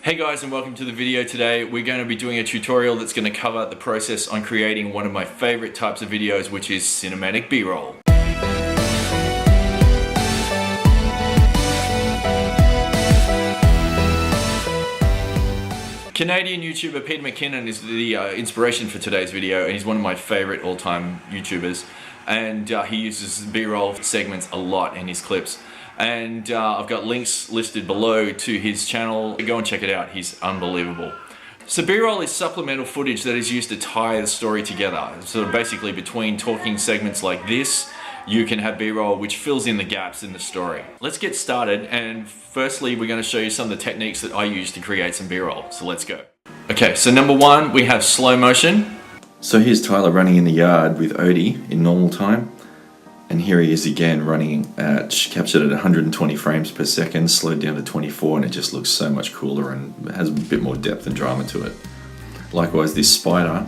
Hey guys, and welcome to the video. Today we're going to be doing a tutorial that's going to cover the process on creating one of my favorite types of videos, which is cinematic B-roll. Canadian YouTuber Peter McKinnon is the inspiration for today's video, and he's one of my favorite all-time YouTubers, and he uses B-roll segments a lot in his clips. And I've got links listed below to his channel. Go and check it out, he's unbelievable. So B-roll is supplemental footage that is used to tie the story together. So basically between talking segments like this, you can have B-roll which fills in the gaps in the story. Let's get started, and firstly we're going to show you some of the techniques that I use to create some B-roll. So let's go. Okay, so number one, we have slow motion. So here's Tyler running in the yard with Odie in normal time. And here he is again running at, captured at 120 frames per second, slowed down to 24, and it just looks so much cooler and has a bit more depth and drama to it. Likewise, this spider,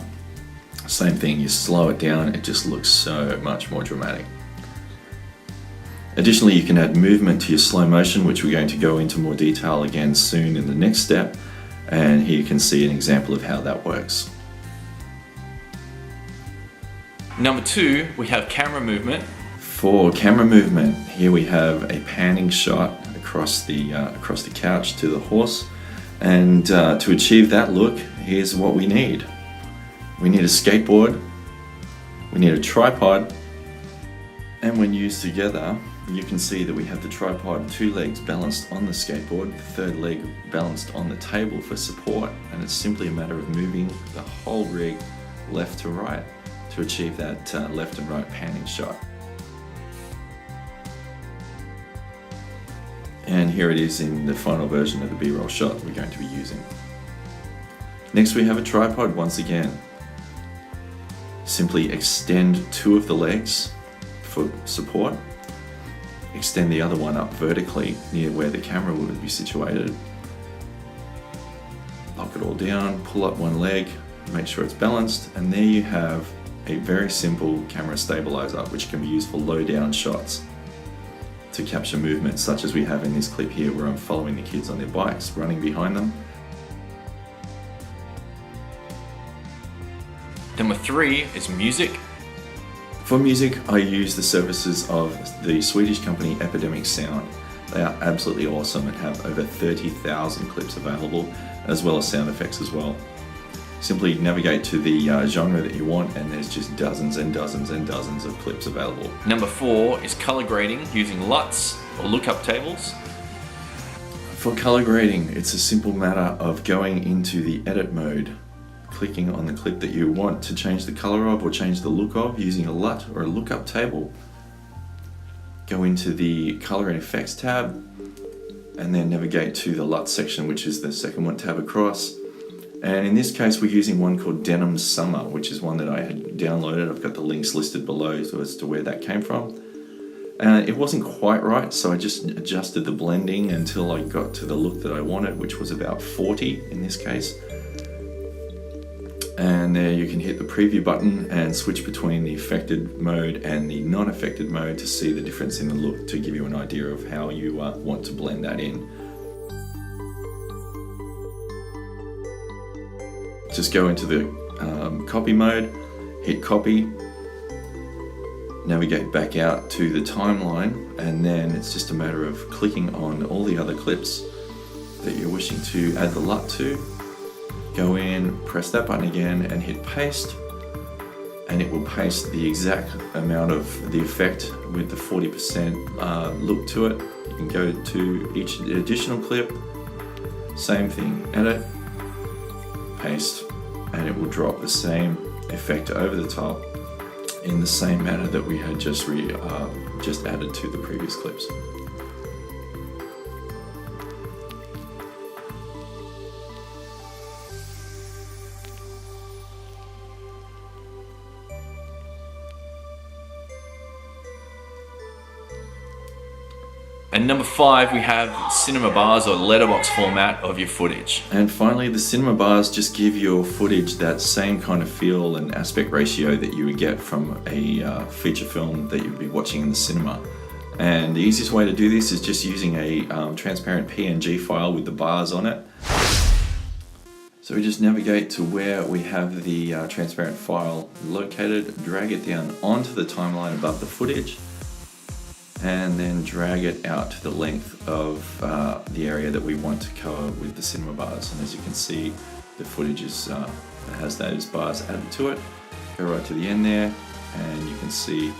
same thing, you slow it down, it just looks so much more dramatic. Additionally, you can add movement to your slow motion, which we're going to go into more detail again soon in the next step. And here you can see an example of how that works. Number two, we have camera movement. For camera movement, here we have a panning shot across the couch to the horse, and to achieve that look, here's what we need. We need a skateboard, we need a tripod, and when used together, you can see that we have the tripod, two legs balanced on the skateboard, the third leg balanced on the table for support, and it's simply a matter of moving the whole rig left to right to achieve that left and right panning shot. And here it is in the final version of the B-roll shot that we're going to be using. Next we have a tripod once again. Simply extend two of the legs for support. Extend the other one up vertically near where the camera would be situated. Lock it all down, pull up one leg, make sure it's balanced, and there you have a very simple camera stabilizer which can be used for low down shots to capture movement, such as we have in this clip here where I'm following the kids on their bikes, running behind them. Number three is music. For music, I use the services of the Swedish company Epidemic Sound. They are absolutely awesome and have over 30,000 clips available, as well as sound effects as well. Simply navigate to the genre that you want, and there's just dozens and dozens and dozens of clips available. Number four is color grading using LUTs or lookup tables. For color grading, it's a simple matter of going into the edit mode, clicking on the clip that you want to change the color of or change the look of using a LUT or a lookup table. Go into the color and effects tab, and then navigate to the LUT section, which is the second one tab across. And in this case, we're using one called Denim Summer, which is one that I had downloaded. I've got the links listed below as to where that came from. It wasn't quite right, so I just adjusted the blending until I got to the look that I wanted, which was about 40 in this case. And there you can hit the preview button and switch between the affected mode and the non-affected mode to see the difference in the look, to give you an idea of how you want to blend that in. Just go into the copy mode, hit copy, navigate back out to the timeline, and then it's just a matter of clicking on all the other clips that you're wishing to add the LUT to. Go in, press that button again and hit paste, and it will paste the exact amount of the effect with the 40% look to it. You can go to each additional clip, same thing, edit, paste, and it will drop the same effect over the top in the same manner that we had just added to the previous clips. And number five, we have cinema bars or letterbox format of your footage. And finally, the cinema bars just give your footage that same kind of feel and aspect ratio that you would get from a feature film that you'd be watching in the cinema. And the easiest way to do this is just using a transparent PNG file with the bars on it. So we just navigate to where we have the transparent file located, drag it down onto the timeline above the footage, and then drag it out to the length of the area that we want to cover with the cinema bars. And as you can see, the footage has those bars added to it. Go right to the end there, and you can see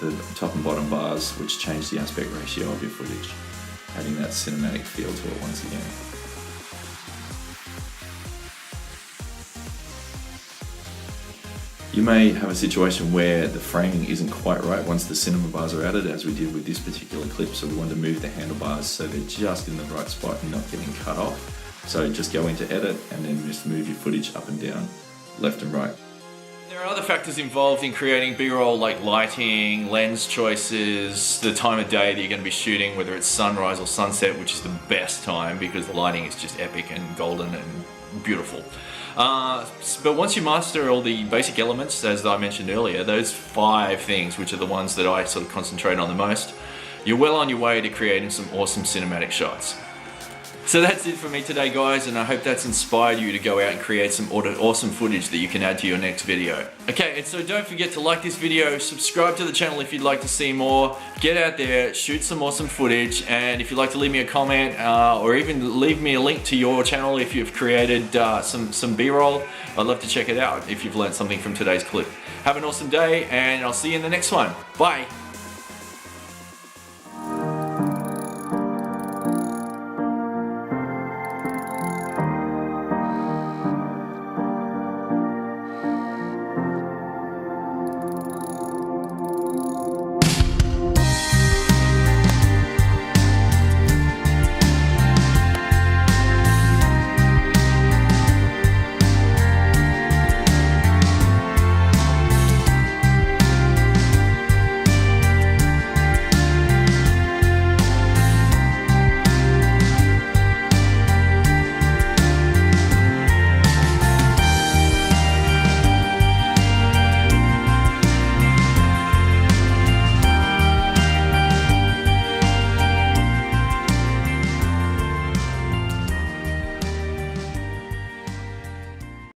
the top and bottom bars, which change the aspect ratio of your footage, adding that cinematic feel to it once again. You may have a situation where the framing isn't quite right once the cinema bars are added, as we did with this particular clip, so we want to move the handlebars so they're just in the right spot and not getting cut off. So just go into edit and then just move your footage up and down, left and right. There are other factors involved in creating B-roll, like lighting, lens choices, the time of day that you're going to be shooting, whether it's sunrise or sunset, which is the best time because the lighting is just epic and golden and beautiful. But once you master all the basic elements, as I mentioned earlier, those 5 things, which are the ones that I sort of concentrate on the most, you're well on your way to creating some awesome cinematic shots. So that's it for me today, guys, and I hope that's inspired you to go out and create some awesome footage that you can add to your next video. Okay, and so don't forget to like this video, subscribe to the channel if you'd like to see more, get out there, shoot some awesome footage, and if you'd like to leave me a comment or even leave me a link to your channel if you've created some B-roll, I'd love to check it out if you've learned something from today's clip. Have an awesome day, and I'll see you in the next one. Bye!